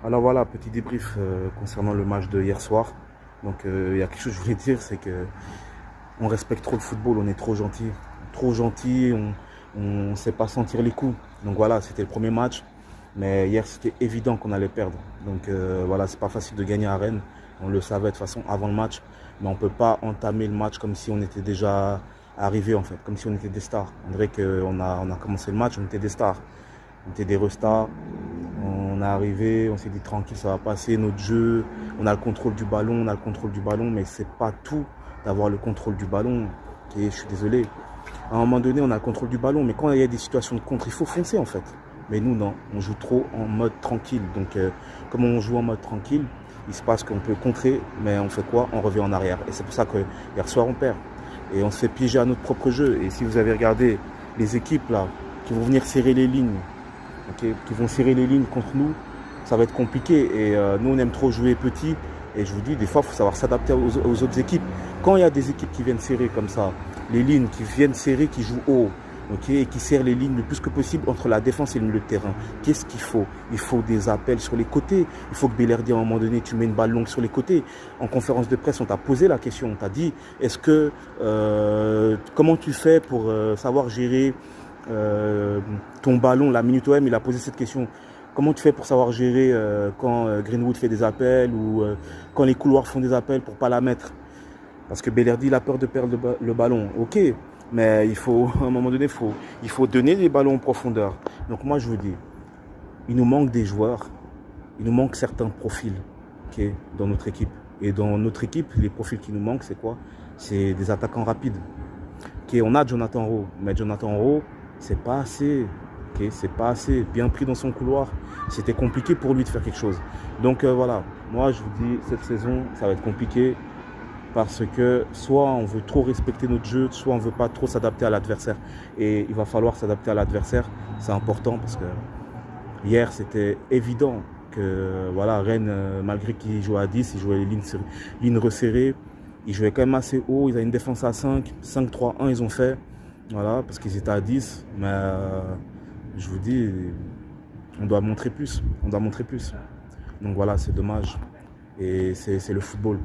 Alors voilà, petit débrief concernant le match de hier soir. Donc il y a quelque chose que je voulais dire, c'est que on respecte trop le football, on est trop gentil, on ne sait pas sentir les coups. Donc voilà, c'était le premier match, mais hier c'était évident qu'on allait perdre. Donc voilà, c'est pas facile de gagner à Rennes. On le savait de toute façon avant le match, mais on ne peut pas entamer le match comme si on était déjà arrivé en fait, comme si on était des stars. On dirait qu'on a commencé le match, on était des stars, on était des restars. On est arrivé, on s'est dit tranquille, ça va passer, notre jeu, on a le contrôle du ballon, mais c'est pas tout d'avoir le contrôle du ballon. Et je suis désolé. À un moment donné, on a le contrôle du ballon, mais quand il y a des situations de contre, il faut foncer en fait. Mais nous, non, on joue trop en mode tranquille. Donc, comme on joue en mode tranquille, il se passe qu'on peut contrer, mais on fait quoi? On revient en arrière. Et c'est pour ça que hier soir, on perd. Et on se fait piéger à notre propre jeu. Et si vous avez regardé les équipes là, qui vont venir serrer les lignes, okay, qui vont serrer les lignes contre nous, ça va être compliqué. Et nous, on aime trop jouer petit. Et je vous dis, des fois, il faut savoir s'adapter aux autres équipes. Quand il y a des équipes qui viennent serrer comme ça, les lignes qui viennent serrer, qui jouent haut, okay, et qui serrent les lignes le plus que possible entre la défense et le milieu de terrain, qu'est-ce qu'il faut? Il faut des appels sur les côtés. Il faut que Bellerdi, à un moment donné, tu mets une balle longue sur les côtés. En conférence de presse, on t'a posé la question. On t'a dit, comment tu fais pour savoir gérer ton ballon? La Minute OM, il a posé cette question. Comment tu fais pour savoir gérer quand Greenwood fait des appels ou quand les couloirs font des appels pour ne pas la mettre? Parce que Bellerdi, il a peur de perdre le ballon. Ok, mais il faut, à un moment donné, il faut donner des ballons en profondeur. Donc moi, je vous dis, il nous manque des joueurs, il nous manque certains profils okay, dans notre équipe. Et dans notre équipe, les profils qui nous manquent, c'est quoi? C'est des attaquants rapides. Okay, on a Jonathan Rowe, mais Jonathan Rowe, c'est pas assez. Okay, c'est pas assez bien pris dans son couloir. C'était compliqué pour lui de faire quelque chose. Donc voilà, moi je vous dis, cette saison, ça va être compliqué parce que soit on veut trop respecter notre jeu, soit on ne veut pas trop s'adapter à l'adversaire. Et il va falloir s'adapter à l'adversaire. C'est important parce que hier, c'était évident que voilà, Rennes, malgré qu'il jouait à 10, il jouait les lignes resserrées. Ils jouaient quand même assez haut. Ils avaient une défense à 5, 5-3-1, ils ont fait. Voilà, parce qu'ils étaient à 10. Mais je vous dis, on doit montrer plus. On doit montrer plus. Donc voilà, c'est dommage. Et c'est le football.